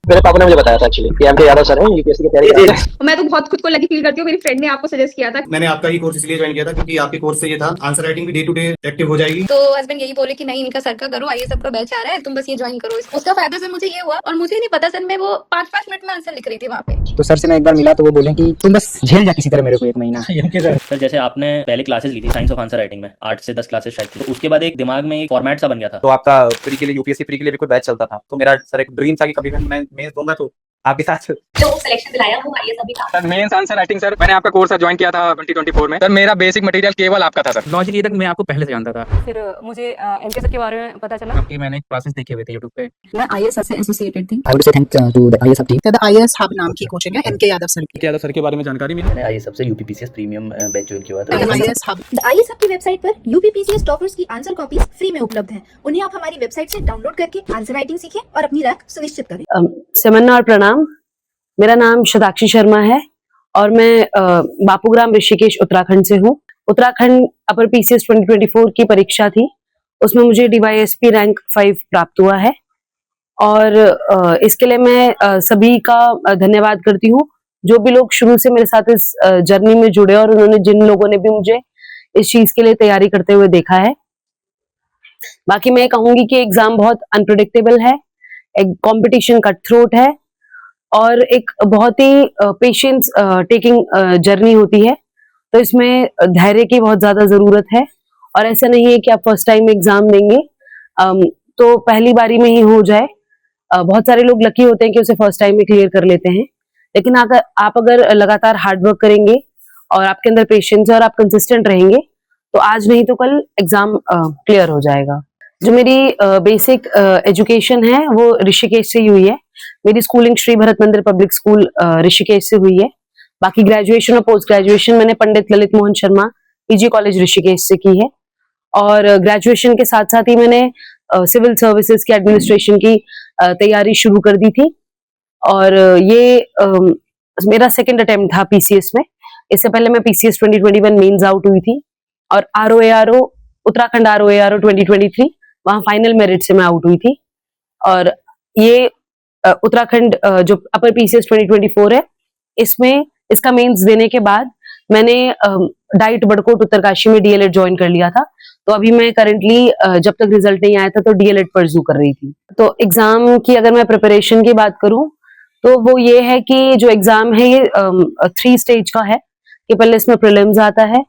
मेरे पापा ने मुझे बताया था एक्चुअली कि एमके यादव सर हैं, यूपीएससी की तैयारी कर रहे हैं। मैं तो बहुत खुद को लकी फील करती हूँ, मेरी फ्रेंड ने आपको सजेस्ट किया था। मैंने आपका ही कोर्स इसलिए ज्वाइन किया था क्योंकि आपके कोर्स से ये था आंसर राइटिंग भी डे टू डे एक्टिव हो जाएगी। तो हस्बैंड यही बोले कि नहीं, इनका सर का करो, आइए सबका बैच आ रहा है, तुम बस ये ज्वाइन करो। उसका फायदा सर मुझे ये हुआ, और मुझे नहीं पता सर, मैं वो 5-5 मिनट में आंसर लिख रही थी वहाँ पे। तो सर से मैं एक बार मिला तो वो बोले कि तुम बस झेल जा किसी तरह मेरे को 1 महीना। सर जैसे आपने पहले क्लासेस ली थी साइंस ऑफ आंसर राइटिंग में, 8 से 10 क्लासेस शायद थी, तो उसके बाद एक दिमाग में एक फॉर्मेट सा बन गया था। तो आपका प्री के लिए, यूपीएससी प्री के लिए भी कोई बैच चलता था, तो मेरा सर एक ड्रीम था कि कभी मैं मेंस दूंगा तो आपके साथ। जो सिलेक्शन दिलाया वो आइए सभी था। Sir mains answer writing sir मैंने आपका कोर्स ज्वाइन किया था 2024 में। सर मेरा बेसिक मटेरियल केवल आपका था सर। लॉजिक ये तक मैं आपको पहले से जानता था। फिर मुझे एमके सर के बारे में पता चला। आपकी मैंने क्लासेस देखे हुए थे YouTube पे। मैं आईएएस सर से एसोसिएटेड थी। I would say thank to the IAS team. The IAS hub नाम की कोचिंग है एमके यादव सर की। यादव सर के बारे में जानकारी मिली। मैंने आईएएस सबसे यूपीपीसीएस प्रीमियम बैच ज्वाइन किया था। आईएएस हब आईएएस हब की वेबसाइट पर यूपीपीसीएस टॉपर्स की आंसर कॉपीज फ्री में उपलब्ध हैं। उन्हें आप हमारी वेबसाइट से डाउनलोड करके आंसर राइटिंग सीखें और अपनी रैंक सुनिश्चित करें। समन्ना और प्रणाम, मेरा नाम शताक्षी शर्मा है और मैं बापूग्राम ऋषिकेश उत्तराखंड से हूँ। उत्तराखंड अपर पीसीएस 2024 की परीक्षा थी, उसमें मुझे डीवाईएसपी रैंक 5 प्राप्त हुआ है और इसके लिए मैं सभी का धन्यवाद करती हूँ जो भी लोग शुरू से मेरे साथ इस जर्नी में जुड़े और उन्होंने जिन लोगों ने भी मुझे इस चीज के लिए तैयारी करते हुए देखा है। बाकी मैं कहूंगी कि एग्जाम बहुत अनप्रिडिक्टेबल है, एक कंपटीशन कट थ्रोट है और एक बहुत ही पेशेंस टेकिंग जर्नी होती है, तो इसमें धैर्य की बहुत ज्यादा जरूरत है। और ऐसा नहीं है कि आप फर्स्ट टाइम एग्जाम देंगे तो पहली बारी में ही हो जाए। बहुत सारे लोग लकी होते हैं कि उसे फर्स्ट टाइम में क्लियर कर लेते हैं, लेकिन अगर आप लगातार हार्ड वर्क करेंगे और आपके अंदर पेशेंस है और आप कंसिस्टेंट रहेंगे तो आज नहीं तो कल एग्जाम क्लियर हो जाएगा। जो मेरी बेसिक एजुकेशन है वो ऋषिकेश से ही हुई है। मेरी स्कूलिंग श्री भरत मंदिर पब्लिक स्कूल ऋषिकेश से हुई है। बाकी ग्रेजुएशन और पोस्ट ग्रेजुएशन मैंने पंडित ललित मोहन शर्मा पीजी कॉलेज ऋषिकेश से की है और ग्रेजुएशन के साथ साथ ही मैंने सिविल सर्विसेज की एडमिनिस्ट्रेशन की तैयारी शुरू कर दी थी और ये मेरा सेकंड अटेम्प्ट था पीसीएस में। इससे पहले मैं पीसीएस 2021 मेंस आउट हुई थी और आरओएआरओ उत्तराखंड आरओएआरओ 2023 वहां फाइनल मेरिट से मैं आउट हुई थी। और ये उत्तराखंड जो अपर पीसीएस 2024 है, इसमें इसका मेंस देने के बाद मैंने डाइट बड़कोट उत्तरकाशी में डीएलएड ज्वाइन कर लिया था। तो अभी मैं करंटली जब तक रिजल्ट नहीं आया था तो डीएलएड परस्यू कर रही थी। तो एग्जाम की अगर मैं प्रिपरेशन की बात करूं तो वो ये है कि जो एग्जाम है ये 3 स्टेज का है कि पहले इसमें प्रीलिम्स आता है,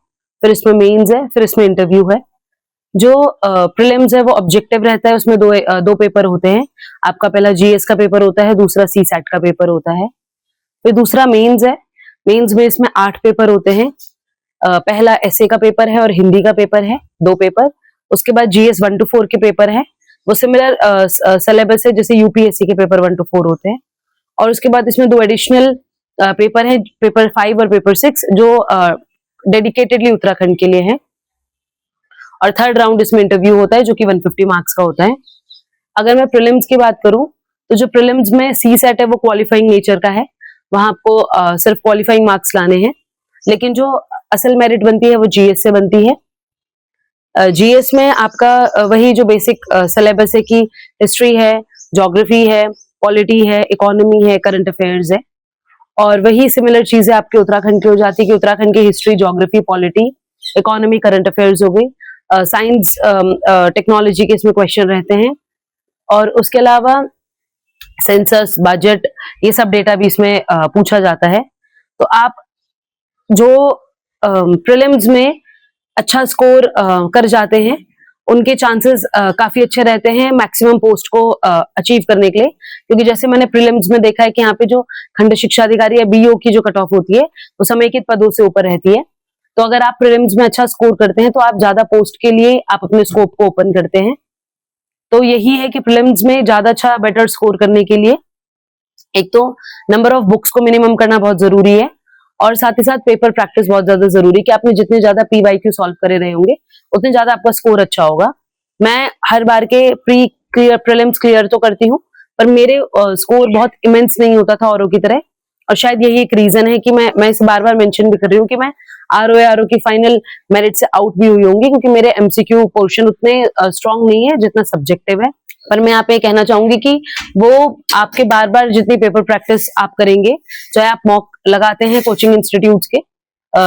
फिर इसमें मेंस है, फिर इसमें इंटरव्यू है। जो प्रीलिम्स है वो ऑब्जेक्टिव रहता है, उसमें दो पेपर होते हैं। आपका पहला जीएस का पेपर होता है, दूसरा सीसैट का पेपर होता है। फिर दूसरा मेंस है। मेंस में इसमें 8 पेपर होते हैं। पहला एसए का पेपर है और हिंदी का पेपर है, 2 पेपर। उसके बाद जीएस 1 to 4 के पेपर है, वो सिमिलर सिलेबस है जैसे यूपीएससी के पेपर 1 to 4 होते हैं। और उसके बाद इसमें 2 एडिशनल पेपर है, पेपर 5 और पेपर 6 जो डेडिकेटेडली उत्तराखंड के लिए है। और थर्ड राउंड इसमें इंटरव्यू होता है जो कि 150 मार्क्स का होता है। अगर मैं प्रीलिम्स की बात करूं तो जो प्रीलिम्स में सीसैट है वो क्वालिफाइंग नेचर का है, वहां आपको सिर्फ क्वालिफाइंग मार्क्स लाने हैं, लेकिन जो असल मेरिट बनती है वो जीएस से बनती है। जीएस में आपका वही जो बेसिक सिलेबस है कि हिस्ट्री है, ज्योग्राफी है, पॉलिटी है, इकोनॉमी है, करंट अफेयर्स है। और वही सिमिलर चीजें आपके उत्तराखंड की हो जाती है कि उत्तराखंड की history, geography, polity, economy, current affairs हो गई। साइंस टेक्नोलॉजी के इसमें क्वेश्चन रहते हैं और उसके अलावा सेंसस, बजट, ये सब डेटा भी इसमें पूछा जाता है। तो आप जो प्रीलिम्स में अच्छा स्कोर कर जाते हैं उनके चांसेस काफी अच्छे रहते हैं मैक्सिमम पोस्ट को अचीव करने के लिए, क्योंकि जैसे मैंने प्रीलिम्स में देखा है कि यहाँ पे जो खंड शिक्षा अधिकारी या बीओ की जो कट ऑफ होती है वो समेकित पदों से ऊपर रहती है। तो अगर आप प्रीलिम्स में अच्छा स्कोर करते हैं तो आप ज्यादा पोस्ट के लिए आप अपने स्कोप को ओपन करते हैं। तो यही है कि प्रीलिम्स में ज्यादा अच्छा बेटर स्कोर करने के लिए एक तो नंबर ऑफ बुक्स को मिनिमम करना बहुत जरूरी है और साथ ही साथ पेपर प्रैक्टिस बहुत ज्यादा जरूरी है कि आपने जितने ज्यादा पीवाईक्यू सॉल्व करे रहे होंगे उतने ज्यादा आपका स्कोर अच्छा होगा। मैं हर बार के प्रीलिम्स क्लियर तो करती हूँ पर मेरे स्कोर बहुत इमेंस नहीं होता था औरों की तरह, और शायद यही एक रीजन है कि मैं इसे बार बार मेंशन भी कर रही हूँ कि मैं आरओएआरओ की फाइनल मेरिट से आउट भी हुई होंगी, क्योंकि मेरे एमसीक्यू पोर्शन उतने स्ट्रांग नहीं है जितना सब्जेक्टिव है। पर मैं यहाँ पे कहना चाहूंगी कि वो आपके बार बार जितनी पेपर प्रैक्टिस आप करेंगे, चाहे आप मॉक लगाते हैं कोचिंग इंस्टीट्यूट्स के,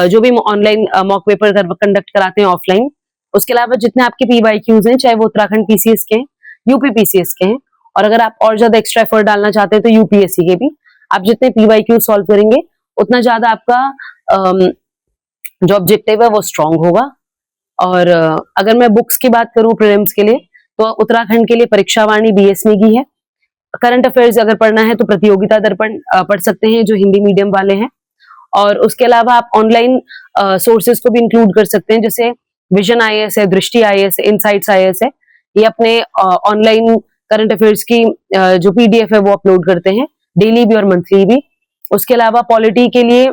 जो भी ऑनलाइन मॉक पेपर कंडक्ट कराते हैं ऑफलाइन, उसके अलावा जितने आपके PYQs हैं, चाहे वो उत्तराखंड PCS के हैं, UP PCS के हैं, और अगर आप और ज्यादा एक्स्ट्रा एफर्ट डालना चाहते हैं तो UPSC के भी, आप जितने PYQ सॉल्व करेंगे उतना ज्यादा आपका जो ऑब्जेक्टिव है वो स्ट्रांग होगा। और अगर मैं बुक्स की बात करूं प्रीलिम्स के लिए, तो उत्तराखंड के लिए परीक्षावाणी BS नेगी है। करंट अफेयर्स अगर पढ़ना है तो प्रतियोगिता दर्पण पढ़ सकते हैं जो हिंदी मीडियम वाले हैं। और उसके अलावा आप ऑनलाइन सोर्सेज को भी इंक्लूड कर सकते हैं, जैसे विजन IAS है, दृष्टि IAS है, इनसाइट्स IAS है। ये अपने ऑनलाइन करंट अफेयर्स की जो PDF है वो अपलोड करते हैं, डेली भी और मंथली भी। उसके अलावा पॉलिटी के लिए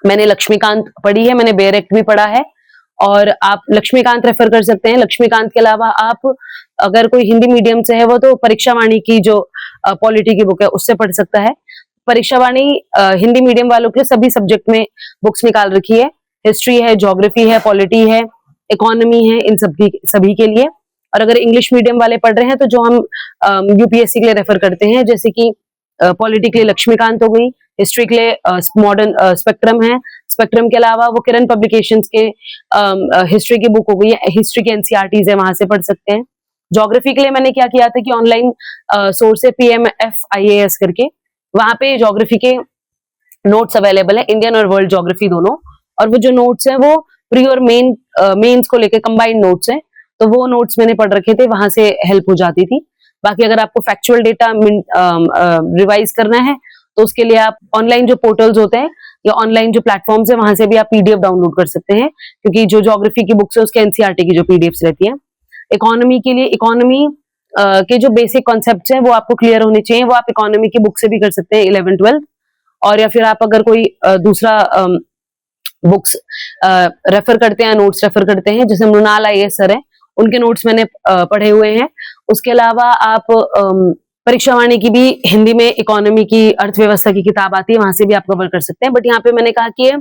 मैंने लक्ष्मीकांत पढ़ी है, मैंने बेयर एक्ट भी पढ़ा है, और आप लक्ष्मीकांत रेफर कर सकते हैं। लक्ष्मीकांत के अलावा आप अगर कोई हिंदी मीडियम से है वो तो परीक्षावाणी की जो पॉलिटी की बुक है उससे पढ़ सकता है। परीक्षावाणी हिंदी मीडियम वालों के लिए सभी सब्जेक्ट में बुक्स निकाल रखी है, हिस्ट्री है, ज्योग्राफी है, पॉलिटी है, इकोनॉमी है, इन सभी के लिए। और अगर इंग्लिश मीडियम वाले पढ़ रहे हैं तो जो हम UPSC के लिए रेफर करते हैं, जैसे कि पॉलिटी के लिए लक्ष्मीकांत हो गई, हिस्ट्री के लिए मॉडर्न स्पेक्ट्रम है, स्पेक्ट्रम के अलावा वो किरण पब्लिकेशंस के हिस्ट्री की बुक हो गई, हिस्ट्री के NCERTs है, वहां से पढ़ सकते हैं। ज्योग्राफी के लिए मैंने क्या किया था कि ऑनलाइन सोर्स है PMF IAS करके, वहां पे ज्योग्राफी के नोट्स अवेलेबल है, इंडियन और वर्ल्ड ज्योग्राफी दोनों। और वो जो नोट्स हैं वो प्री और मेंस को लेकर कंबाइंड नोट्स हैं, तो वो नोट्स मैंने पढ़ रखे थे, वहां से हेल्प हो जाती थी। बाकी अगर आपको फैक्चुअल डेटा रिवाइज करना है तो उसके लिए आप ऑनलाइन जो पोर्टल्स होते हैं या ऑनलाइन जो प्लेटफॉर्म्स है वहां से भी आप PDF डाउनलोड कर सकते हैं, क्योंकि जो ज्योग्राफी की बुक्स है उसके NCERT की जो PDFs रहती है। इकोनॉमी के लिए इकोनॉमी के जो बेसिक कॉन्सेप्ट्स हैं वो आपको क्लियर होने चाहिए, वो आप इकोनॉमी की बुक से भी कर सकते हैं 11-12, और या फिर आप अगर कोई दूसरा बुक्स रेफर करते हैं, नोट्स रेफर करते हैं, जैसे मृणाल IAS सर है, उनके नोट्स मैंने पढ़े हुए हैं। उसके अलावा आप परीक्षावाणी की भी हिंदी में इकोनॉमी की अर्थव्यवस्था की किताब आती है, वहां से भी आप कवर कर सकते हैं। बट यहाँ पे मैंने कहा कि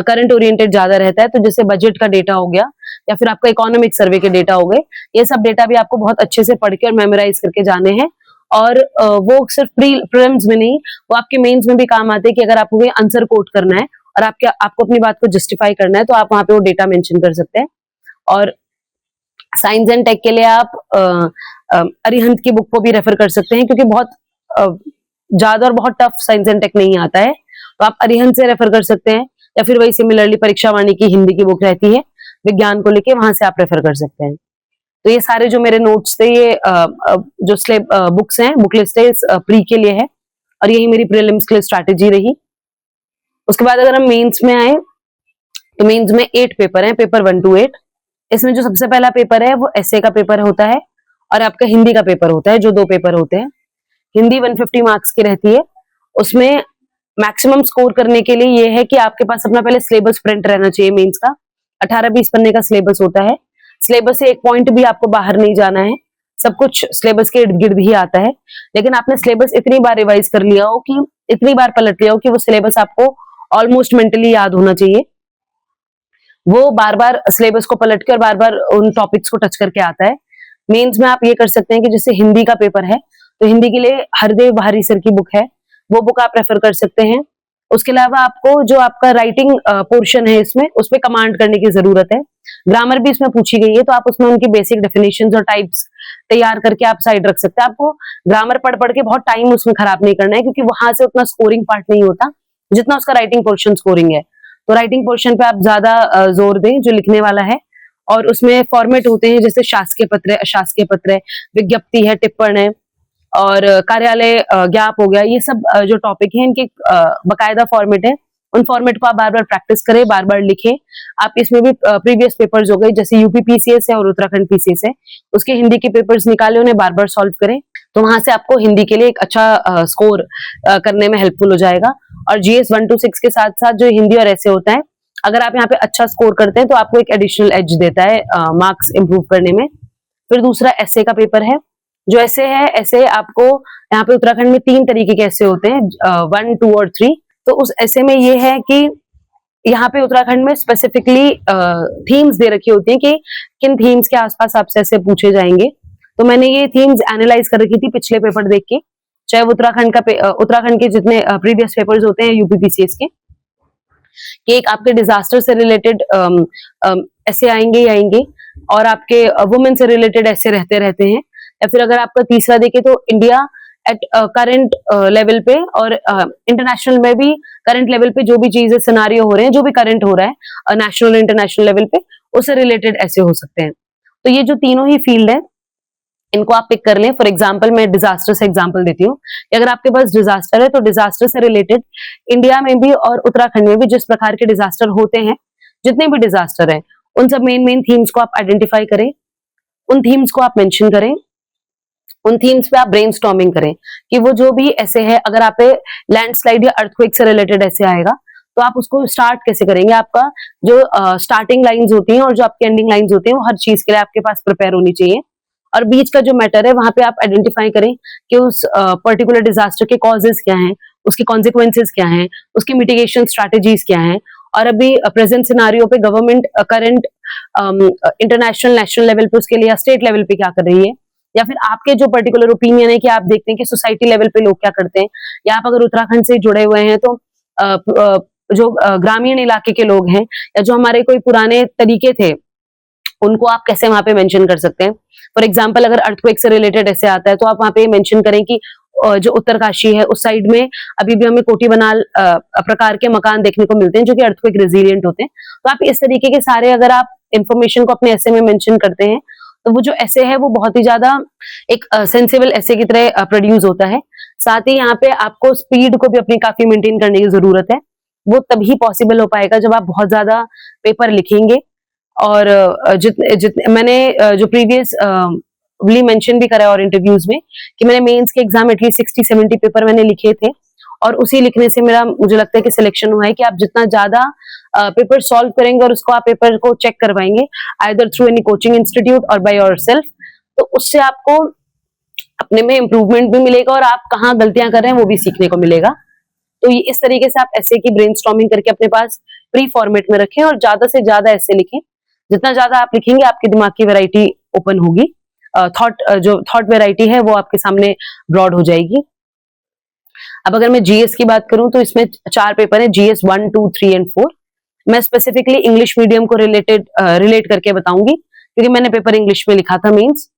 करंट ओरिएंटेड ज्यादा रहता है, तो जैसे बजट का डेटा हो गया या फिर आपका इकोनॉमिक सर्वे के डेटा हो गए, ये सब डेटा भी आपको बहुत अच्छे से पढ़ के और मेमोराइज करके जाने हैं। और वो सिर्फ प्रीलिम्स में नहीं, वो आपके मेंस में भी काम आते हैं कि अगर आपको कोई आंसर कोट करना है और आपको अपनी बात को जस्टिफाई करना है तो आप वहां पे वो डेटा मेंशन कर सकते हैं। और साइंस एंड टेक के लिए आप अरिहंत की बुक को भी रेफर कर सकते हैं, क्योंकि बहुत ज्यादा और बहुत टफ साइंस एंड टेक नहीं आता है, तो आप अरिहंत से रेफर कर सकते हैं। या फिर वही सिमिलरली परीक्षावाणी की हिंदी की बुक रहती है विज्ञान को लेके, वहां से आप रेफर कर सकते हैं। तो ये सारे जो मेरे नोट्स थे, ये जो बुक्स हैं, बुक लिस्ट है, प्री के लिए है, और यही मेरी प्रीलिम्स के लिए स्ट्रैटेजी रही। उसके बाद अगर हम मेंस में आए तो मेंस में 8 पेपर हैं, पेपर 1 to 8। इसमें जो सबसे पहला पेपर है वो एसए का पेपर होता है और आपका हिंदी का पेपर होता है, जो 2 पेपर होते हैं। हिंदी 150 मार्क्स की रहती है। उसमें मैक्सिमम स्कोर करने के लिए ये है कि आपके पास अपना पहले सिलेबस प्रिंट रहना चाहिए। मेंस का 18-20 पन्ने का सिलेबस होता है। सिलेबस से एक पॉइंट भी आपको बाहर नहीं जाना है, सब कुछ सिलेबस के इर्द गिर्द ही आता है। लेकिन आपने सिलेबस इतनी बार रिवाइज कर लिया हो, कि इतनी बार पलट लिया हो कि वो सिलेबस आपको ऑलमोस्ट मेंटली याद होना चाहिए। वो बार बार सिलेबस को पलट के और बार बार उन टॉपिक्स को टच करके आता है। मेंस में आप ये कर सकते हैं कि जैसे हिंदी का पेपर है तो हिंदी के लिए हरदेव बहारी सर की बुक है, वो बुक आप रेफर कर सकते हैं। उसके अलावा आपको जो आपका राइटिंग पोर्शन है इसमें, उस पर कमांड करने की जरूरत है। ग्रामर भी इसमें पूछी गई है, तो आप उसमें उनकी बेसिक डेफिनेशंस और टाइप्स तैयार करके आप साइड रख सकते हैं। आपको ग्रामर पढ़ पढ़ के बहुत टाइम उसमें खराब नहीं करना है, क्योंकि वहां से उतना स्कोरिंग पार्ट नहीं होता जितना उसका राइटिंग पोर्शन स्कोरिंग है। तो राइटिंग पोर्शन पे आप ज्यादा जोर दें जो लिखने वाला है। और उसमें फॉर्मेट होते हैं जैसे शासकीय पत्र है, अशासकीय पत्र है, विज्ञप्ति है, टिप्पण है और कार्यालय ज्ञाप हो गया। ये सब जो टॉपिक है इनके बकायदा फॉर्मेट है। उन फॉर्मेट को आप बार बार प्रैक्टिस करें, बार बार लिखें। आप इसमें भी प्रीवियस पेपर्स हो गए, जैसे यूपी पीसीएस है और उत्तराखंड पीसीएस है, उसके हिंदी के पेपर्स निकाले, उन्हें बार बार सॉल्व करें, तो वहां से आपको हिंदी के लिए एक अच्छा स्कोर करने में हेल्पफुल हो जाएगा। और जीएस 1 to 6 के साथ साथ जो हिंदी और ऐसे होता है, अगर आप यहाँ पे अच्छा स्कोर करते हैं तो आपको एक एडिशनल एज देता है मार्क्स इंप्रूव करने में। फिर दूसरा एसए का पेपर है। जो एसए है, एसए आपको यहाँ पे उत्तराखंड में 3 तरीके के एसए होते हैं, 1, 2 और 3। तो उस एसए में ये है कि यहाँ पे उत्तराखंड में स्पेसिफिकली थीम्स दे रखी होती हैं कि किन थीम्स के आसपास आपसे ऐसे पूछे जाएंगे। तो मैंने ये थीम्स एनालाइज कर रखी थी पिछले पेपर देख के, चाहे वो उत्तराखंड के जितने प्रीवियस पेपर्स होते हैं यूपीपीसीएस के, कि एक आपके डिजास्टर से रिलेटेड ऐसे आएंगे और आपके वुमेन से रिलेटेड ऐसे रहते हैं, या फिर अगर आपका तीसरा देखे तो इंडिया एट करंट लेवल पे और इंटरनेशनल में भी करंट लेवल पे जो भी चीजें सिनारियो हो रहे हैं, जो भी करंट हो रहा है नेशनल और इंटरनेशनल लेवल पे, उससे रिलेटेड ऐसे हो सकते हैं। तो ये जो तीनों ही फील्ड है इनको आप पिक कर लें। फॉर एग्जाम्पल मैं डिजास्टर से एग्जाम्पल देती हूँ कि अगर आपके पास डिजास्टर है तो डिजास्टर से रिलेटेड इंडिया में भी और उत्तराखंड में भी जिस प्रकार के डिजास्टर होते हैं, जितने भी डिजास्टर है, उन सब मेन थीम्स को आप आइडेंटिफाई करें, उन थीम्स को आप मेंशन करें, उन थीम्स पे आप ब्रेनस्टॉर्मिंग करें कि वो जो भी ऐसे है, अगर आप पे लैंडस्लाइड या अर्थक्वेक से रिलेटेड ऐसे आएगा तो आप उसको स्टार्ट कैसे करेंगे। आपका जो स्टार्टिंग लाइंस होती हैं और जो आपकी एंडिंग लाइंस होती हैं वो हर चीज के लिए आपके पास प्रिपेयर होनी चाहिए। और बीच का जो मैटर है वहां पे आप आइडेंटिफाई करें कि उस पर्टिकुलर डिजास्टर के कॉजेज क्या हैं, उसके कॉन्सिक्वेंसेज क्या हैं, उसकी मिटिगेशन स्ट्रैटेजीज क्या हैं, और अभी प्रेजेंट सिनारियो पे government current international national level पे उसके लिए या स्टेट लेवल पे क्या कर रही है, या फिर आपके जो पर्टिकुलर ओपिनियन है कि आप देखते हैं कि सोसाइटी लेवल पे लोग क्या करते हैं, या आप अगर उत्तराखंड से जुड़े हुए हैं तो जो ग्रामीण इलाके के लोग हैं या जो हमारे कोई पुराने तरीके थे उनको आप कैसे वहां पे मेंशन कर सकते हैं। फॉर एग्जांपल अगर अर्थक्वेक से रिलेटेड ऐसे आता है तो आप वहां पे मेंशन करें कि जो उत्तरकाशी है उस साइड में अभी भी हमें कोटी बनाल प्रकार के मकान देखने को मिलते हैं जो कि अर्थक्वेक रेजिलिएंट होते हैं। तो आप इस तरीके के सारे अगर आप इंफॉर्मेशन को अपने ऐसे में मेंशन करते हैं तो वो जो ऐसे है वो बहुत ही ज्यादा एक सेंसिबल ऐसे की तरह प्रोड्यूस होता है। साथ ही यहाँ पे आपको स्पीड को भी अपनी काफी मेंटेन करने की जरूरत है। वो तभी पॉसिबल हो पाएगा जब आप बहुत ज्यादा पेपर लिखेंगे। और मैंने जो प्रीवियस मेंशन भी करा और इंटरव्यूज में कि मैंने मेंस के एग्जाम एटलीस्ट 60-70 पेपर मैंने लिखे थे और उसी लिखने से मेरा मुझे लगता है कि सिलेक्शन हुआ है कि आप जितना ज्यादा पेपर सॉल्व करेंगे और उसको आप पेपर को चेक करवाएंगे either through any coaching institute और बाय योरसेल्फ, तो उससे आपको अपने में इम्प्रूवमेंट भी मिलेगा और आप कहाँ गलतियां कर रहे हैं वो भी सीखने को मिलेगा। तो ये इस तरीके से आप ऐसे की ब्रेनस्टॉर्मिंग करके अपने पास प्री फॉर्मेट में रखें और ज्यादा से ज्यादा ऐसे लिखें। जितना ज्यादा आप लिखेंगे आपके दिमाग की वैरायटी ओपन होगी, जो थॉट वैरायटी है वो आपके सामने ब्रॉड हो जाएगी। अब अगर मैं जीएस की बात करूं तो इसमें 4 पेपर है, जीएस 1, 2, 3 एंड 4। मैं स्पेसिफिकली इंग्लिश मीडियम को रिलेट करके बताऊंगी क्योंकि मैंने पेपर इंग्लिश में लिखा था मेंस।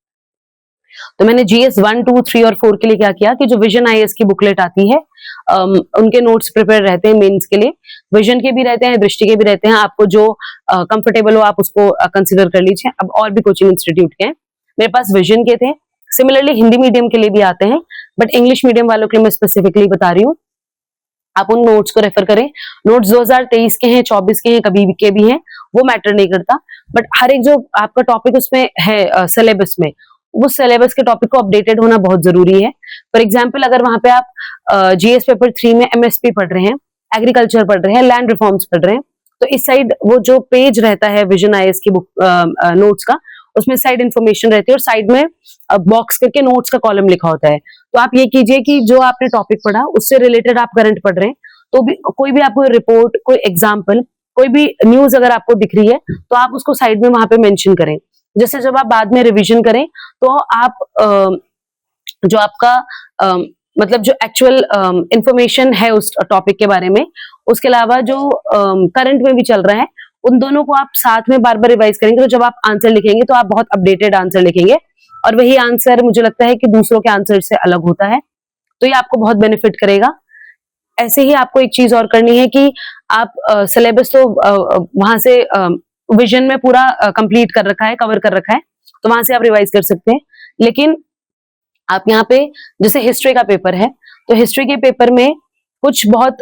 तो मैंने जीएस 1, 2, 3 और 4 के लिए क्या किया कि जो विजन आईएएस की बुकलेट आती है उनके नोट्स प्रिपेयर रहते हैं मेंस के लिए। विजन के भी रहते हैं, दृष्टि के भी रहते हैं, आपको जो कंफर्टेबल हो आप उसको कंसिडर कर लीजिए। अब और भी कोचिंग इंस्टीट्यूट के हैं, मेरे पास विजन के थे। सिमिलरली हिंदी मीडियम के लिए भी आते हैं बट इंग्लिश मीडियम वालों के लिए मैं स्पेसिफिकली बता रही हूँ। आप उन नोट्स को रेफर करें। नोट्स 2023 के हैं, 24 के हैं, कभी के भी हैं, वो मैटर नहीं करता। बट हर एक जो आपका टॉपिक उसमें है सिलेबस में, उस सिलेबस के टॉपिक को अपडेटेड होना बहुत जरूरी है। फॉर एग्जाम्पल अगर वहां पे आप जीएस पेपर 3 में एमएसपी पढ़ रहे हैं, एग्रीकल्चर पढ़ रहे हैं, लैंड रिफॉर्म्स पढ़ रहे हैं, तो इस साइड वो जो पेज रहता है विजन आईएएस की बुक नोट्स का, उसमें साइड इन्फॉर्मेशन रहती है और साइड में बॉक्स करके नोट्स का कॉलम लिखा होता है। तो आप ये कीजिए कि जो आपने टॉपिक पढ़ा उससे रिलेटेड आप करंट पढ़ रहे हैं तो भी कोई भी आपको रिपोर्ट, कोई एग्जाम्पल, कोई भी न्यूज अगर आपको दिख रही है तो आप उसको साइड में वहां पे मेंशन करें। जैसे जब आप बाद में रिवीजन करें तो आप जो आपका मतलब जो एक्चुअल इंफॉर्मेशन है उस टॉपिक के बारे में, उसके अलावा जो करंट में भी चल रहा है, उन दोनों को आप साथ में बार बार रिवाइज करेंगे। तो जब आप आंसर लिखेंगे तो आप बहुत अपडेटेड आंसर लिखेंगे और वही आंसर मुझे लगता है कि दूसरों के आंसर से अलग होता है, तो ये आपको बहुत बेनिफिट करेगा। ऐसे ही आपको एक चीज और करनी है कि आप सिलेबस तो वहां से विजन में पूरा कंप्लीट कर रखा है, कवर कर रखा है, तो वहां से आप रिवाइज कर सकते हैं। लेकिन आप यहाँ पे जैसे हिस्ट्री का पेपर है तो हिस्ट्री के पेपर में कुछ बहुत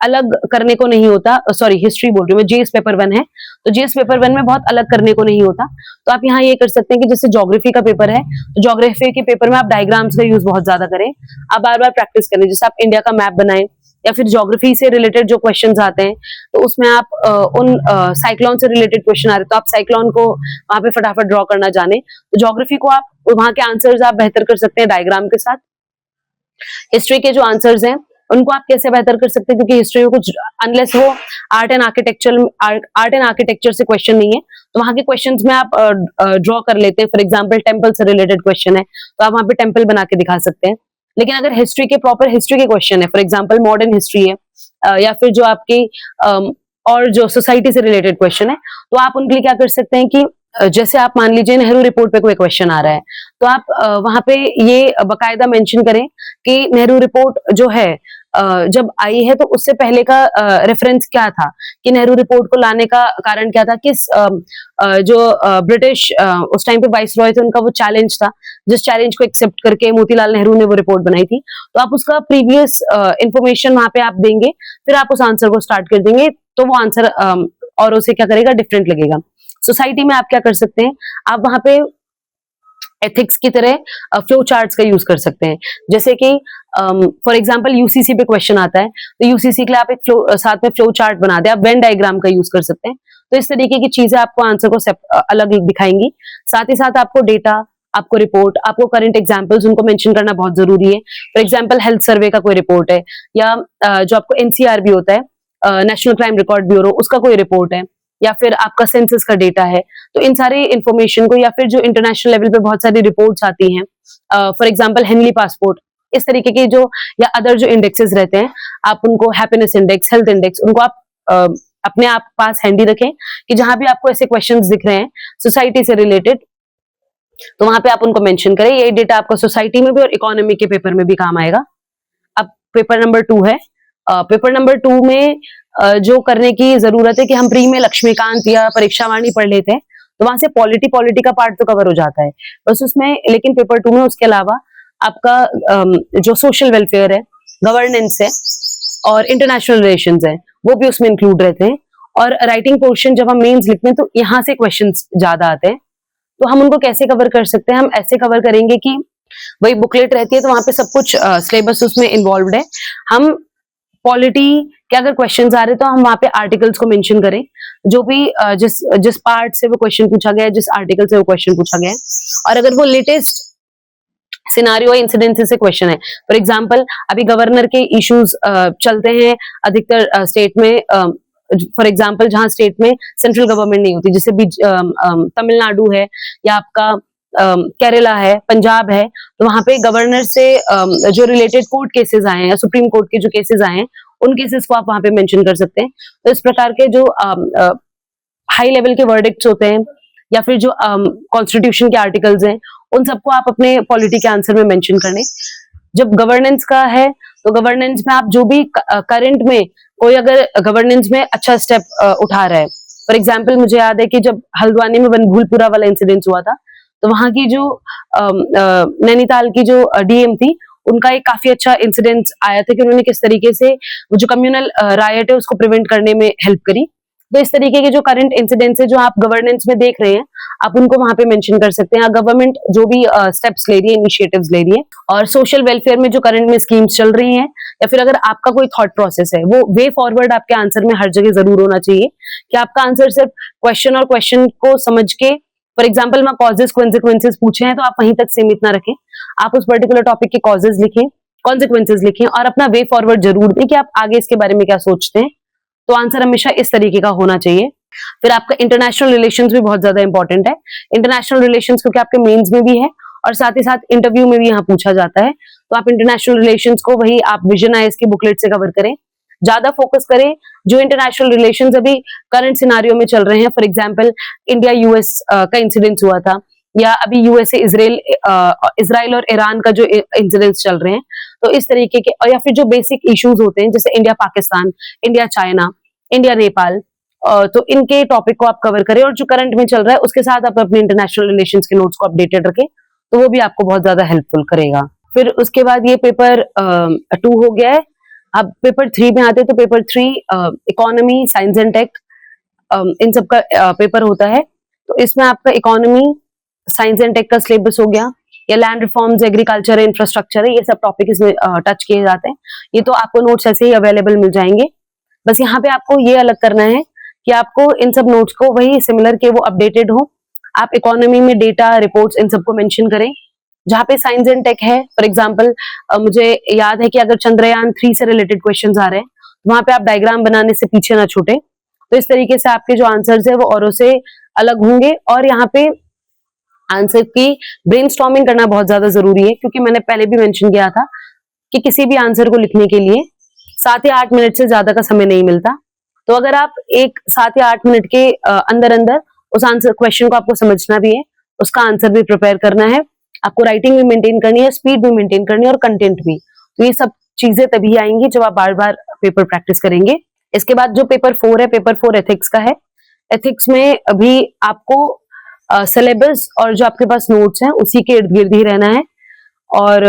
अलग करने को नहीं होता। सॉरी, हिस्ट्री बोल रही हूँ मैं, जीएस पेपर 1 है तो जीएस पेपर 1 में बहुत अलग करने को नहीं होता। तो आप यहाँ ये कर सकते हैं कि जैसे ज्योग्राफी का पेपर है तो ज्योग्राफी के पेपर में आप डायग्राम्स का यूज बहुत ज्यादा करें, आप बार बार प्रैक्टिस करें। जैसे आप इंडिया का मैप बनाएं या फिर ज्योग्राफी से रिलेटेड जो क्वेश्चंस आते हैं तो उसमें आप उन साइक्लोन से रिलेटेड क्वेश्चन आ रहे तो आप साइक्लोन को वहां पे फटाफट ड्रॉ करना जाने, तो ज्योग्राफी को आप वहां के आंसर्स आप बेहतर कर सकते हैं डायग्राम के साथ। हिस्ट्री के जो आंसर्स हैं उनको आप कैसे बेहतर कर सकते हैं, क्योंकि हिस्ट्री में कुछ अनलेस वो आर्ट एंड आर्किटेक्चर से क्वेश्चन नहीं है, तो वहां के क्वेश्चंस में आप ड्रॉ कर लेते हैं। फॉर एग्जांपल टेम्पल से रिलेटेड क्वेश्चन है तो आप वहां पे टेम्पल बना के दिखा सकते हैं। लेकिन अगर हिस्ट्री के प्रॉपर हिस्ट्री के क्वेश्चन है, फॉर एग्जांपल मॉडर्न हिस्ट्री है, या फिर जो आपकी और जो सोसाइटी से रिलेटेड क्वेश्चन है, तो आप उनके लिए क्या कर सकते हैं कि जैसे आप मान लीजिए नेहरू रिपोर्ट पे कोई क्वेश्चन आ रहा है, तो आप वहां पे ये बकायदा मेंशन करें कि नेहरू रिपोर्ट जो है जब आई है तो उससे पहले का रेफरेंस क्या था, कि नेहरू रिपोर्ट को लाने का कारण क्या था, किस जो ब्रिटिश उस टाइम पे वाइसरॉय थे उनका वो चैलेंज था, जिस चैलेंज को एक्सेप्ट करके मोतीलाल नेहरू ने वो रिपोर्ट बनाई थी। तो आप उसका प्रीवियस इंफॉर्मेशन वहां पे आप देंगे, फिर आप उस आंसर को स्टार्ट कर देंगे, तो वो आंसर और उसे क्या करेगा, डिफरेंट लगेगा। सोसाइटी में आप क्या कर सकते हैं, आप वहां पे एथिक्स की तरह फ्लो चार्ट्स का यूज कर सकते हैं। जैसे कि फॉर एग्जांपल यूसीसी पे क्वेश्चन आता है, तो यूसीसी के लिए आप एक साथ में फ्लो चार्ट बना दे, आप वेन डायग्राम का यूज कर सकते हैं। तो इस तरीके की चीजें आपको आंसर को अलग दिखाएंगी। साथ ही साथ आपको डेटा, आपको रिपोर्ट, आपको करंट एग्जाम्पल्स उनको मेंशन करना बहुत जरूरी है। फॉर एग्जाम्पल हेल्थ सर्वे का कोई रिपोर्ट है, या जो आपको एनसीआरबी होता है, नेशनल क्राइम रिकॉर्ड ब्यूरो, उसका कोई रिपोर्ट है, या फिर आपका सेंसस का डेटा है। तो इन सारे इंफॉर्मेशन को, या फिर जो इंटरनेशनल लेवल पे बहुत सारी रिपोर्ट्स आती हैं, फॉर एग्जांपल हेनली पासपोर्ट, इस तरीके के जो या अदर जो इंडेक्सेस रहते हैं, आप उनको हैप्पीनेस इंडेक्स, हेल्थ इंडेक्स, उनको आप अपने आप पास हैंडी रखें कि जहां भी आपको ऐसे क्वेश्चंस दिख रहे हैं सोसाइटी से रिलेटेड, तो वहां पे आप उनको मेंशन करें। ये डेटा आपको सोसाइटी में भी और इकोनॉमी के पेपर में भी काम आएगा। अब पेपर नंबर 2 है। पेपर नंबर 2 में जो करने की जरूरत है कि हम प्री में लक्ष्मीकांत या परीक्षावाणी पढ़ लेते हैं, तो वहां से पॉलिटी का पार्ट तो कवर हो जाता है बस उसमें। लेकिन पेपर 2 में उसके अलावा आपका जो सोशल वेलफेयर है, गवर्नेंस है और इंटरनेशनल रिलेशंस है, वो भी उसमें इंक्लूड रहते हैं। और राइटिंग पोर्शन जब हम मेंस लिखते हैं तो यहाँ से क्वेश्चंस ज्यादा आते हैं, तो हम उनको कैसे कवर कर सकते हैं, हम ऐसे कवर करेंगे कि वही बुकलेट रहती है तो वहां पे सब कुछ सिलेबस उसमें इन्वॉल्व है। हम पॉलिटी के अगर क्वेश्चंस आ रहे तो हम वहां पे आर्टिकल्स को मेंशन करें, जो भी जिस पार्ट से वो क्वेश्चन पूछा गया है, जिस आर्टिकल से वो क्वेश्चन पूछा गया है। और अगर वो लेटेस्ट सिनारियो इंसिडेंसेस से क्वेश्चन है, फॉर एग्जांपल अभी गवर्नर के इश्यूज चलते हैं अधिकतर स्टेट में, फॉर एग्जांपल जहां स्टेट में सेंट्रल गवर्नमेंट नहीं होती, जैसे तमिलनाडु है या आपका केरला है, पंजाब है, तो वहां पे गवर्नर से जो रिलेटेड कोर्ट केसेस आए हैं या सुप्रीम कोर्ट के जो केसेस आए हैं, उन केसेस को आप वहां पे मेंशन कर सकते हैं। तो इस प्रकार के जो हाई लेवल के वर्डिक्ट्स होते हैं या फिर जो कॉन्स्टिट्यूशन के आर्टिकल्स हैं, उन सबको आप अपने पॉलिटी के आंसर में मेंशन करने। जब गवर्नेंस का है तो गवर्नेंस में आप जो भी करंट में कोई अगर गवर्नेंस में अच्छा स्टेप उठा रहा है, फॉर एग्जाम्पल मुझे याद है कि जब हल्द्वानी में बनभूलपुरा वाला इंसिडेंट हुआ था, तो वहां की जो नैनीताल की जो डीएम थी, उनका एक काफी अच्छा इंसिडेंट आया था कि उन्होंने किस तरीके से वो जो कम्युनल रायट है उसको प्रिवेंट करने में हेल्प करी। तो इस तरीके के जो करंट इंसिडेंट्स है जो आप गवर्नेंस में देख रहे हैं, आप उनको वहां पे मेंशन कर सकते हैं। गवर्नमेंट जो भी स्टेप्स ले रही है, इनिशिएटिव्स ले रही है, और सोशल वेलफेयर में जो करंट में स्कीम्स चल रही हैं, या फिर अगर आपका कोई थॉट प्रोसेस है, वो वे फॉरवर्ड आपके आंसर में हर जगह जरूर होना चाहिए कि आपका आंसर सिर्फ क्वेश्चन और क्वेश्चन को समझ के, फॉर एग्जाम्पल मैं कॉजेस कॉन्सिक्वेंसेस पूछे हैं तो आप वहीं तक सीमित ना रखें, आप उस पर्टिकुलर टॉपिक के कॉजेस लिखें, कॉन्सिक्वेंसेस लिखें और अपना वे फॉरवर्ड जरूर दें कि आप आगे इसके बारे में क्या सोचते हैं। तो आंसर हमेशा इस तरीके का होना चाहिए। फिर आपका इंटरनेशनल रिलेशंस भी बहुत ज्यादा इंपॉर्टेंट है। इंटरनेशनल रिलेशंस क्योंकि आपके मेंस में भी है और साथ ही साथ इंटरव्यू में भी यहाँ पूछा जाता है, तो आप इंटरनेशनल रिलेशंस को वही आप विजन आईएएस की बुकलेट से कवर करें, ज्यादा फोकस करें जो इंटरनेशनल रिलेशंस अभी करंट सिनारियो में चल रहे हैं। फॉर एग्जांपल इंडिया यूएस का इंसिडेंट हुआ था, या अभी यूएसए इजराइल और ईरान का जो इंसिडेंट्स चल रहे हैं, तो इस तरीके के, या फिर जो बेसिक इश्यूज होते हैं जैसे India Pakistan, India China, India Nepal, तो इनके टॉपिक को आप कवर करें और जो करंट में चल रहा है उसके साथ आप अपने इंटरनेशनल रिलेशंस के नोट्स को अपडेटेड रखें, तो वो भी आपको बहुत ज्यादा हेल्पफुल करेगा। फिर उसके बाद ये पेपर 2 हो गया है। अब पेपर 3 में आते हैं, तो paper 3 economy, science and tech, इन सब का पेपर होता है। तो इसमें आपका इकोनॉमी, साइंस एंड टेक का सिलेबस हो गया, या लैंड रिफॉर्म्स, एग्रीकल्चर, इंफ्रास्ट्रक्चर है, ये सब टॉपिक इसमें टच किए जाते हैं। ये तो आपको नोट्स ऐसे ही अवेलेबल मिल जाएंगे। बस यहाँ पे आपको ये अलग करना है कि आपको इन सब नोट्स को वही सिमिलर के वो अपडेटेड हो। आप इकोनॉमी में डेटा, रिपोर्ट्स इन सबको मेंशन करें, जहाँ पे साइंस एंड टेक है, फॉर एग्जाम्पल मुझे याद है कि अगर चंद्रयान 3 से रिलेटेड क्वेश्चंस आ रहे हैं, वहां पे आप डायग्राम बनाने से पीछे ना छूटे। तो इस तरीके से आपके जो आंसर्स है वो औरों से अलग होंगे। और यहाँ पे आंसर की ब्रेनस्टॉर्मिंग करना बहुत ज्यादा जरूरी है, क्योंकि मैंने पहले भी मेंशन किया था कि किसी भी आंसर को लिखने के लिए 7 या 8 मिनट से ज्यादा का समय नहीं मिलता। तो अगर आप एक 7 या 8 मिनट के अंदर अंदर उस आंसर क्वेश्चन को आपको समझना भी है, उसका आंसर भी प्रिपेयर करना है, आपको राइटिंग भी मेंटेन करनी है, स्पीड भी मेंटेन करनी है और कंटेंट भी। तो ये सब चीजें तभी आएंगी जब आप बार बार पेपर प्रैक्टिस करेंगे। इसके बाद जो पेपर 4 है, पेपर 4 एथिक्स का है। एथिक्स में अभी आपको सिलेबस और जो आपके पास नोट्स हैं उसी के इर्द गिर्द ही रहना है, और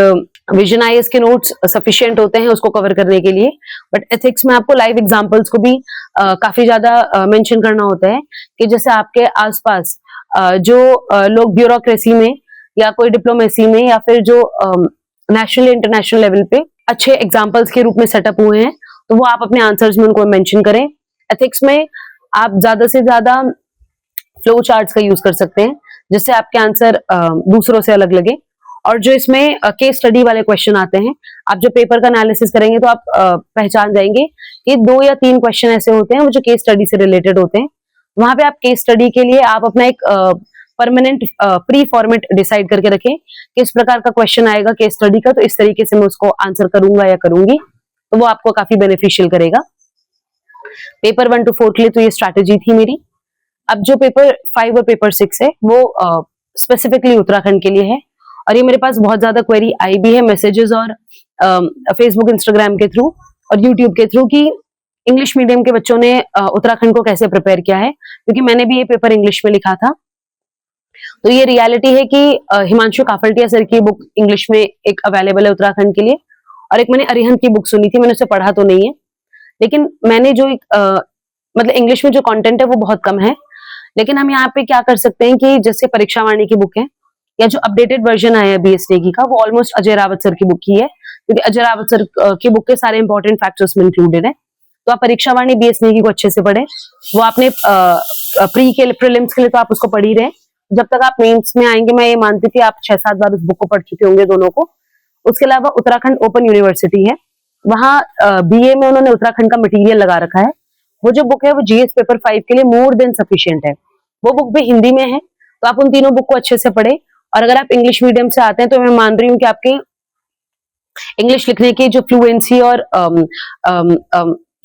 विजन आईएएस के नोट्स सफिशिएंट होते हैं उसको कवर करने के लिए। बट एथिक्स में आपको लाइव एग्जांपल्स को भी काफी ज्यादा मेंशन करना होता है, कि जैसे आपके आसपास जो लोग ब्यूरोक्रेसी में या कोई डिप्लोमेसी में या फिर जो नेशनल इंटरनेशनल लेवल पे अच्छे एग्जांपल्स के रूप में सेटअप हुए हैं, तो वो आप अपने आंसर्स में उनको मेंशन करें। एथिक्स में आप ज्यादा से ज्यादा फ्लो चार्ट्स का यूज कर सकते हैं, जिससे आपके आंसर दूसरों से अलग लगे। और जो इसमें केस स्टडी वाले क्वेश्चन आते हैं, आप जो पेपर का एनालिसिस करेंगे तो आप पहचान जाएंगे कि 2 या 3 क्वेश्चन ऐसे होते हैं वो जो केस स्टडी से रिलेटेड होते हैं। वहां पे आप केस स्टडी के लिए आप अपना एक परमानेंट प्री फॉर्मेट डिसाइड करके रखें, किस प्रकार का क्वेश्चन आएगा केस स्टडी का, तो इस तरीके से मैं उसको आंसर करूंगा या करूंगी, तो वो आपको काफी बेनिफिशियल करेगा। पेपर 1 to 4 के लिए तो ये स्ट्रैटेजी थी मेरी। अब जो पेपर 5 और पेपर 6 है वो स्पेसिफिकली उत्तराखंड के लिए है, और ये मेरे पास बहुत ज्यादा क्वेरी आई भी है मैसेजेस और फेसबुक इंस्टाग्राम के थ्रू और यूट्यूब के थ्रू, कि इंग्लिश मीडियम के बच्चों ने उत्तराखंड को कैसे प्रिपेयर किया है, क्योंकि मैंने भी ये पेपर इंग्लिश में लिखा था। तो ये रियलिटी है कि हिमांशु काफलटिया सर की बुक इंग्लिश में एक अवेलेबल है उत्तराखंड के लिए, और एक मैंने अरिहंत की बुक सुनी थी, मैंने उसे पढ़ा तो नहीं है, लेकिन मैंने जो मतलब इंग्लिश में जो कंटेंट है वो बहुत कम है। लेकिन हम यहाँ पे क्या कर सकते हैं कि जैसे परीक्षा वाणी की बुक है, या जो अपडेटेड वर्जन आया है बीएस नेगी का, वो ऑलमोस्ट अजय रावत सर की बुक ही है, क्योंकि अजय रावत सर की बुक के सारे इंपॉर्टेंट फैक्टर्स में इंक्लूडेड है। तो आप परीक्षा वाणी बीएस नेगी को अच्छे से पढ़े। वो आपने प्री के प्रीलिम्स के लिए तो आप उसको पढ़ ही रहे, जब तक आप मेंस में आएंगे मैं ये मानती थी आप 6-7 बार उस बुक को पढ़ चुके होंगे दोनों को। उसके अलावा उत्तराखंड ओपन यूनिवर्सिटी है, वहाँ बीए में उन्होंने उत्तराखंड का मटेरियल लगा रखा है। वो जो बुक है वो जीएस पेपर 5 के लिए मोर देन सफिशिएंट है। वो बुक भी हिंदी में है, तो आप उन तीनों बुक को अच्छे से पढ़े। और अगर आप इंग्लिश मीडियम से आते हैं तो मैं मान रही हूँ कि आपके इंग्लिश लिखने की जो फ्लुएंसी और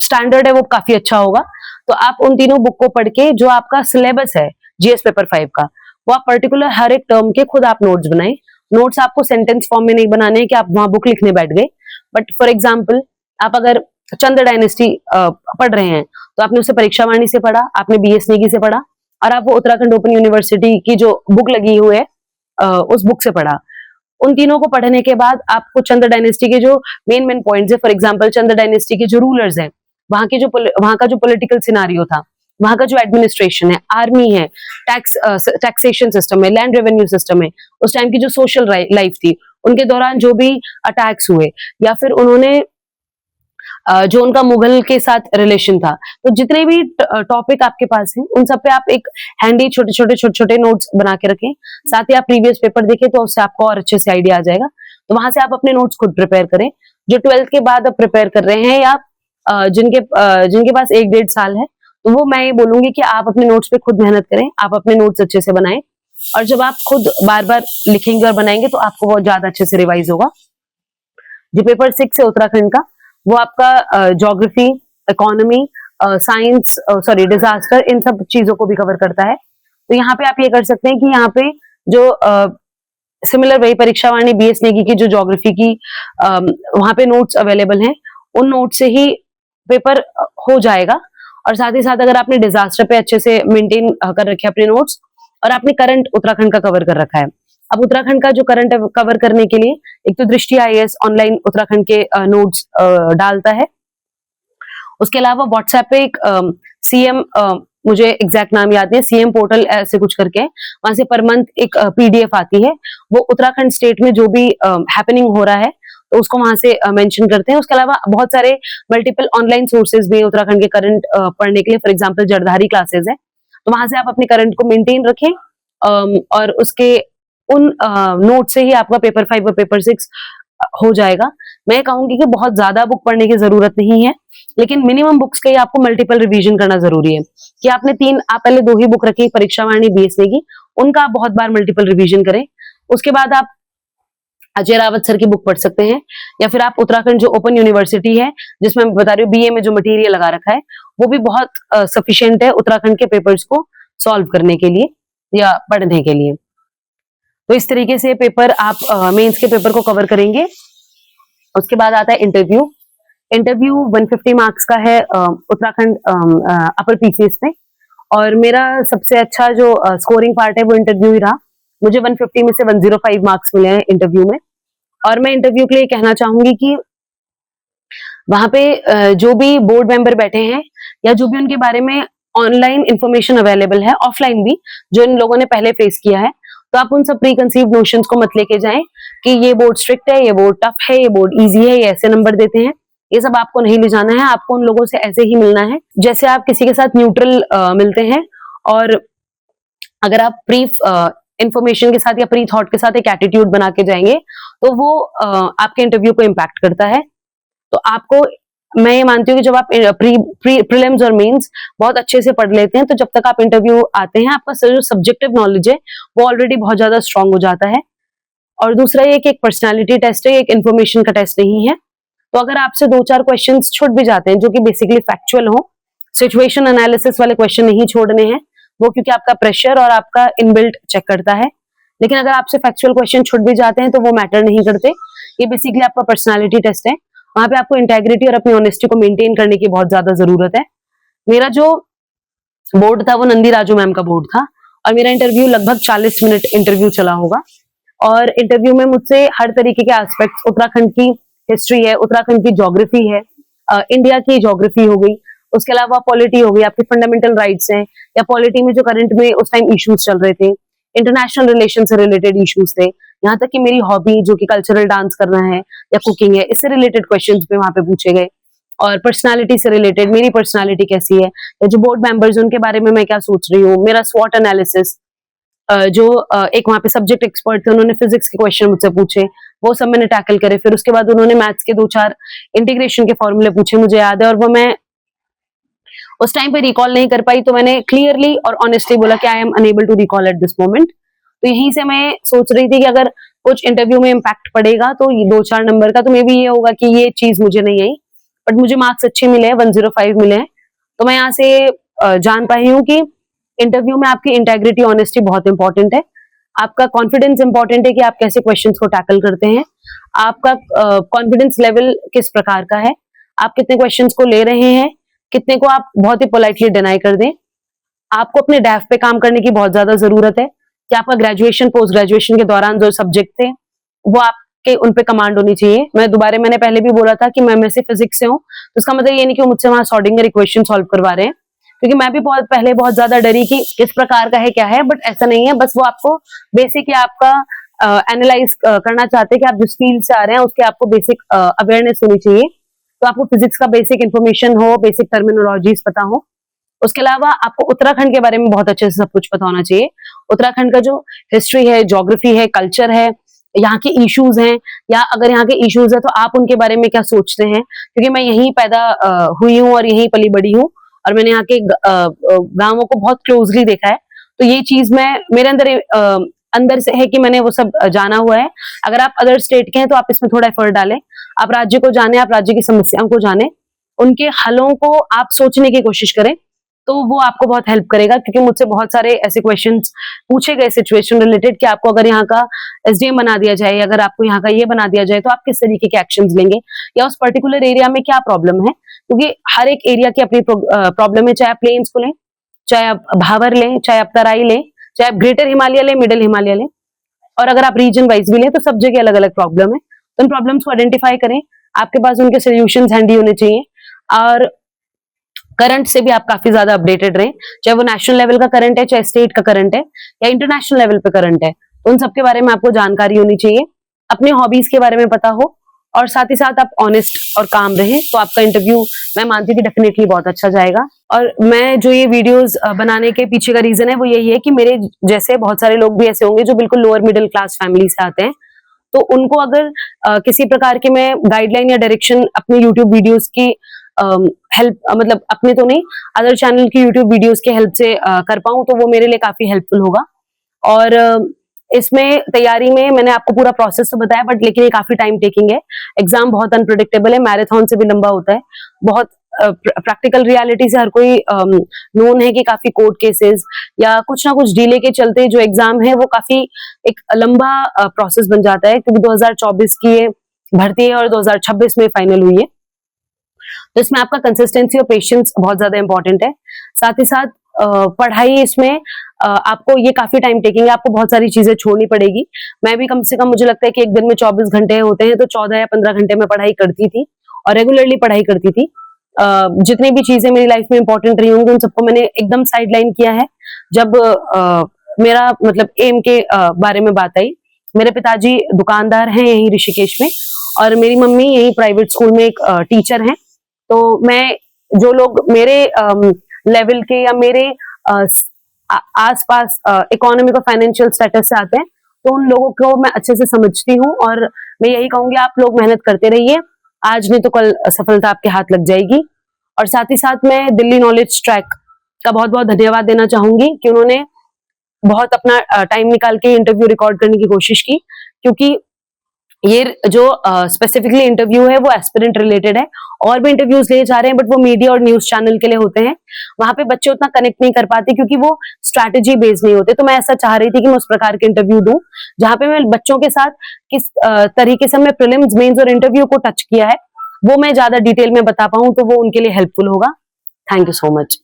स्टैंडर्ड है वो काफी अच्छा होगा। तो आप उन तीनों बुक को पढ़ के जो आपका सिलेबस है जीएस पेपर 5 का, वो आप पर्टिकुलर हर एक टर्म के खुद आप नोट्स बनाएं। नोट्स आपको सेंटेंस फॉर्म में नहीं बनाने हैं कि आप वहां बुक लिखने बैठ गए, बट फॉर एग्जाम्पल आप अगर चंद्र डायनेस्टी पढ़ रहे हैं तो आपने उसे परीक्षा वाणी से पढ़ा, आपने बीएस नेगी से पढ़ा, और आप वो उत्तराखंड ओपन यूनिवर्सिटी की जो बुक लगी हुई है उस बुक से पढ़ा। उन तीनों को पढ़ने के बाद आपको चंद्र डायनेस्टी के जो मेन पॉइंट्स है, फॉर एग्जांपल चंद्र डायनेस्टी के जो रूलर्स हैं, वहां का जो पॉलिटिकल सिनारियो था, वहां का जो एडमिनिस्ट्रेशन है, आर्मी है, टैक्सेशन सिस्टम है, लैंड रेवेन्यू सिस्टम है, उस टाइम की जो सोशल लाइफ थी, उनके दौरान जो भी अटैक्स हुए, या फिर उन्होंने जो उनका मुगल के साथ रिलेशन था, तो जितने भी टॉपिक आपके पास हैं उन सब पे आप एक हैंडी छोटे छोटे नोट्स बना के रखें। साथ ही आप प्रीवियस पेपर देखें तो उससे आपको और अच्छे से आइडिया आ जाएगा। तो वहां से आप अपने नोट्स खुद प्रिपेयर करें। जो 12th के बाद आप प्रिपेयर कर रहे हैं, या जिनके पास 1-1.5 साल है, तो वो मैं ये बोलूंगी कि आप अपने नोट्स पे खुद मेहनत करें, आप अपने नोट्स अच्छे से बनाएं, और जब आप खुद बार बार लिखेंगे और बनाएंगे तो आपको बहुत ज्यादा अच्छे से रिवाइज होगा। जो पेपर 6 है उत्तराखंड का, वो आपका ज्योग्राफी, इकोनॉमी, साइंस, डिजास्टर, इन सब चीजों को भी कवर करता है। तो यहाँ पे आप ये कर सकते हैं कि यहाँ पे जो सिमिलर वही परीक्षा वाणी बीएस नेगी की जो ज्योग्राफी की वहां पे नोट्स अवेलेबल हैं, उन नोट से ही पेपर हो जाएगा। और साथ ही साथ अगर आपने डिजास्टर पे अच्छे से मेंटेन कर रखे अपने नोट्स, और आपने करंट उत्तराखंड का कवर कर रखा है। अब उत्तराखंड का जो करंट कवर करने के लिए एक तो दृष्टि आईएएस ऑनलाइन उत्तराखंड के नोट्स डालता है। उसके अलावा व्हाट्सएप पे एक सीएम, मुझे एग्जैक्ट नाम याद नहीं, सीएम पोर्टल ऐसे कुछ करके, वहां से पर मंथ एक पीडीएफ आती है, वो उत्तराखंड स्टेट में जो भी हैपनिंग हो रहा है तो उसको वहां से मेंशन करते हैं। उसके अलावा बहुत सारे मल्टीपल ऑनलाइन सोर्सेज भी उत्तराखंड के करंट पढ़ने के लिए, फॉर एग्जाम्पल जरधारी क्लासेज है, तो वहां से आप अपने करंट को मेंटेन रखें। और उसके उन नोट से ही आपका पेपर 5 और पेपर 6 हो जाएगा। मैं कहूंगी कि बहुत ज्यादा बुक पढ़ने की जरूरत नहीं है, लेकिन मिनिमम बुक्स के ही आपको मल्टीपल रिवीजन करना जरूरी है कि आपने आप पहले 2 ही बुक रखी परीक्षा वाणी बीएसए की, उनका आप बहुत बार मल्टीपल रिवीजन करें। उसके बाद आप अजय रावत सर की बुक पढ़ सकते हैं, या फिर आप उत्तराखंड जो ओपन यूनिवर्सिटी है जिसमें मैं बता रही हूँ बीए में जो मटेरियल लगा रखा है वो भी बहुत सफिशिएंट है उत्तराखंड के पेपर्स को सॉल्व करने के लिए या पढ़ने के लिए। तो इस तरीके से पेपर आप मेंस के पेपर को कवर करेंगे। उसके बाद आता है इंटरव्यू। इंटरव्यू 150 मार्क्स का है उत्तराखंड अपर पीसीएस में, और मेरा सबसे अच्छा जो स्कोरिंग पार्ट है वो इंटरव्यू ही रहा। मुझे 150 में से 105 मार्क्स मिले हैं इंटरव्यू में। और मैं इंटरव्यू के लिए कहना चाहूंगी कि वहां पे जो भी बोर्ड मेंबर बैठे हैं या जो भी उनके बारे में ऑनलाइन इंफॉर्मेशन अवेलेबल है, ऑफलाइन भी जो इन लोगों ने पहले फेस किया है, तो आप उन सब प्री कंसीव्ड नोशंस को मत लेके जाएं कि ये बोर्ड स्ट्रिक्ट है, ये बोर्ड टफ है, ये बोर्ड इजी है, ये ऐसे नंबर देते हैं। ये सब आपको नहीं ले जाना है, आपको उन लोगों से ऐसे ही मिलना है जैसे आप किसी के साथ न्यूट्रल मिलते हैं। और अगर आप प्री इंफॉर्मेशन के साथ या प्री थॉट के साथ एक एटीट्यूड बना के जाएंगे तो वो आपके इंटरव्यू को इम्पैक्ट करता है। तो आपको, मैं ये मानती हूँ कि जब आप प्रीलिम्स और मेंस बहुत अच्छे से पढ़ लेते हैं तो जब तक आप इंटरव्यू आते हैं आपका जो सब्जेक्टिव नॉलेज है वो ऑलरेडी बहुत ज्यादा स्ट्रांग हो जाता है। और दूसरा ये कि एक पर्सनालिटी टेस्ट है, एक इन्फॉर्मेशन का टेस्ट नहीं है। तो अगर आपसे 2-4 क्वेश्चंस छूट भी जाते हैं जो कि बेसिकली फैक्चुअल हो, सिचुएशन एनालिसिस वाले क्वेश्चन नहीं छोड़ने हैं, वो क्योंकि आपका प्रेशर और आपका इनबिल्ट चेक करता है। लेकिन अगर आपसे फैक्चुअल क्वेश्चन छूट भी जाते हैं तो वो मैटर नहीं करते, ये बेसिकली आपका पर्सनालिटी टेस्ट है। वहां पे आपको इंटेग्रिटी और अपनी ऑनेस्टी को मेंटेन करने की बहुत ज्यादा जरूरत है। मेरा जो बोर्ड था वो नंदी राजू मैम का बोर्ड था और मेरा इंटरव्यू लगभग 40 मिनट इंटरव्यू चला होगा। और इंटरव्यू में मुझसे हर तरीके के एस्पेक्ट्स, उत्तराखंड की हिस्ट्री है, उत्तराखंड की ज्योग्राफी है, इंडिया की ज्योग्राफी हो गई, उसके अलावा पॉलिटी हो गई, आपके फंडामेंटल राइट्स हैं, या पॉलिटी में जो करंट में उस टाइम इश्यूज चल रहे थे, इंटरनेशनल रिलेशन से रिलेटेड इश्यूज थे, यहाँ तक कि मेरी हॉबी जो कि कल्चरल डांस करना है या कुकिंग है, इससे रिलेटेड क्वेश्चंस भी वहां पे पूछे गए। और पर्सनालिटी से रिलेटेड, मेरी पर्सनालिटी कैसी है, या जो बोर्ड मेंबर्स उनके बारे में मैं क्या सोच रही हूँ, मेरा स्वॉट एनालिसिस, जो एक वहां पे सब्जेक्ट एक्सपर्ट थे उन्होंने फिजिक्स के क्वेश्चन मुझसे पूछे, वो सब मैंने टैकल करे। फिर उसके बाद उन्होंने मैथ्स के 2-4 इंटीग्रेशन के फॉर्मूले पूछे, मुझे याद है, और वो मैं उस टाइम पे रिकॉल नहीं कर पाई, तो मैंने क्लियरली और ऑनेस्टली बोला कि I am unable to recall at this moment. तो यहीं से मैं सोच रही थी कि अगर कुछ इंटरव्यू में इम्पैक्ट पड़ेगा तो ये 2-4 नंबर का, तो मे भी ये होगा कि ये चीज मुझे नहीं आई, बट मुझे मार्क्स अच्छे मिले हैं, 105 मिले हैं। तो मैं यहाँ से जान पाई हूँ कि इंटरव्यू में आपकी इंटेग्रिटी, ऑनेस्टी बहुत इंपॉर्टेंट है। आपका कॉन्फिडेंस इंपॉर्टेंट है कि आप कैसे क्वेश्चंस को टैकल करते हैं, आपका कॉन्फिडेंस लेवल किस प्रकार का है, आप कितने क्वेश्चंस को ले रहे हैं, कितने को आप बहुत ही पोलाइटली डिनाई कर दें। आपको अपने डैफ पे काम करने की बहुत ज्यादा जरूरत है कि आपका ग्रेजुएशन, पोस्ट ग्रेजुएशन के दौरान जो सब्जेक्ट थे वो आपके उन पे कमांड होनी चाहिए। मैंने पहले भी बोला था कि मैं से फिजिक्स से हूँ, तो इसका मतलब ये नहीं कि वो मुझसे वहां श्रोडिंगर इक्वेशन सॉल्व करवा रहे हैं, क्योंकि मैं भी पहले बहुत ज्यादा डरी कि किस प्रकार का है, क्या है, बट ऐसा नहीं है। बस वो आपको बेसिक आपका एनालाइज करना चाहते हैं कि आप जिस फील्ड से आ रहे हैं उसके आपको बेसिक अवेयरनेस होनी चाहिए। तो आपको फिजिक्स का बेसिक इन्फॉर्मेशन हो, बेसिक टर्मिनोलॉजीज पता हो। उसके अलावा आपको उत्तराखंड के बारे में बहुत अच्छे से सब कुछ पता होना चाहिए। उत्तराखंड का जो हिस्ट्री है, ज्योग्राफी है, कल्चर है, यहाँ के इश्यूज हैं, या अगर यहाँ के इश्यूज है तो आप उनके बारे में क्या सोचते हैं, क्योंकि मैं यहीं पैदा हुई हूँ और यहीं पली बड़ी हूँ और मैंने यहाँ के गांवों को बहुत क्लोजली देखा है। तो ये चीज मेरे अंदर से है कि मैंने वो सब जाना हुआ है। अगर आप अदर स्टेट के हैं तो आप इसमें थोड़ा एफर्ट डालें, आप राज्य को जाने, आप राज्य की समस्याओं को जाने, उनके हलों को आप सोचने की कोशिश करें, तो वो आपको बहुत हेल्प करेगा। क्योंकि मुझसे बहुत सारे ऐसे क्वेश्चंस पूछे गए सिचुएशन रिलेटेड कि आपको अगर यहाँ का एसडीएम बना दिया जाए, अगर आपको यहाँ का ये बना दिया जाए तो आप किस तरीके के एक्शंस लेंगे, या उस पर्टिकुलर एरिया में क्या प्रॉब्लम है। क्योंकि हर एक एरिया की अपनी प्रॉब्लम है, चाहे आप प्लेन्स को लें, चाहे आप भावर लें, चाहे आप तराई लें, चाहे आप ग्रेटर हिमालय लें, मिडिल हिमालय लें, और अगर आप रीजन वाइज भी लें, तो सब जगह अलग अलग प्रॉब्लम है। तो उन प्रॉब्लम्स को आइडेंटिफाई करें, आपके पास उनके सोल्यूशंस हैंडी होने चाहिए, और करंट से भी आप काफी ज्यादा अपडेटेड रहें, चाहे वो नेशनल लेवल का करंट है, चाहे स्टेट का करंट है, या इंटरनेशनल लेवल पे करंट है। तो उन सबके बारे में आपको जानकारी होनी चाहिए, अपने हॉबीज के बारे में पता हो, और साथ ही साथ आप ऑनेस्ट और काम रहें तो आपका इंटरव्यू मैं मानती हूँ कि डेफिनेटली बहुत अच्छा जाएगा। और मैं जो ये वीडियोस बनाने के पीछे का रीजन है वो यही है कि मेरे जैसे बहुत सारे लोग भी ऐसे होंगे जो बिल्कुल लोअर मिडिल क्लास फैमिली से आते हैं, तो उनको अगर किसी प्रकार के मैं गाइडलाइन या डायरेक्शन अपने यूट्यूब वीडियोस की हेल्प मतलब अपने तो नहीं अदर चैनल की यूट्यूब वीडियोस के हेल्प से कर पाऊं तो वो मेरे लिए काफी हेल्पफुल होगा। और इसमें तैयारी में मैंने आपको पूरा प्रोसेस तो बताया बट लेकिन ये काफी टाइम टेकिंग है। एग्जाम बहुत अनप्रेडिक्टेबल है, मैराथन से भी लंबा होता है। बहुत प्रैक्टिकल रियलिटी से हर कोई नोन है कि काफी कोर्ट केसेस या कुछ ना कुछ डिले के चलते जो एग्जाम है वो काफी एक लंबा प्रोसेस बन जाता है, क्योंकि 2024 की ये भर्ती है और 2026 में फाइनल हुई है। तो इसमें आपका कंसिस्टेंसी और पेशेंस बहुत ज्यादा इंपॉर्टेंट है। साथ ही साथ पढ़ाई इसमें आपको ये काफी टाइम टेकिंग है, आपको बहुत सारी चीजें छोड़नी पड़ेगी। मैं भी कम से कम मुझे लगता है कि एक दिन में 24 घंटे होते हैं तो 14 या 15 घंटे में पढ़ाई करती थी और रेगुलरली पढ़ाई करती थी। जितनी भी चीजें मेरी लाइफ में इंपॉर्टेंट रही होंगी उन सबको मैंने एकदम साइडलाइन किया है। जब मेरा मतलब एम के बारे में बात आई, मेरे पिताजी दुकानदार हैं यहीं ऋषिकेश में और मेरी मम्मी यहीं प्राइवेट स्कूल में एक टीचर हैं। तो मैं जो लोग मेरे लेवल के या मेरे आसपास इकोनॉमिक और फाइनेंशियल स्टेटस से आते हैं तो उन लोगों को मैं अच्छे से समझती हूँ और मैं यही कहूंगी आप लोग मेहनत करते रहिए, आज नहीं तो कल सफलता आपके हाथ लग जाएगी। और साथ ही साथ मैं दिल्ली नॉलेज ट्रैक का बहुत बहुत धन्यवाद देना चाहूंगी कि उन्होंने बहुत अपना टाइम निकाल के इंटरव्यू रिकॉर्ड करने की कोशिश की, क्योंकि ये जो स्पेसिफिकली इंटरव्यू है वो एस्पिरेंट रिलेटेड है। और भी इंटरव्यूज ले जा रहे हैं बट वो मीडिया और न्यूज चैनल के लिए होते हैं, वहां पे बच्चे उतना कनेक्ट नहीं कर पाते क्योंकि वो स्ट्रैटेजी बेस्ड नहीं होते। तो मैं ऐसा चाह रही थी कि मैं उस प्रकार के इंटरव्यू दूं जहां पे मैं बच्चों के साथ किस तरीके से मैं प्रीलिम्स मेंस और इंटरव्यू को टच किया है वो मैं ज्यादा डिटेल में बता पाऊं तो वो उनके लिए हेल्पफुल होगा। Thank you so much.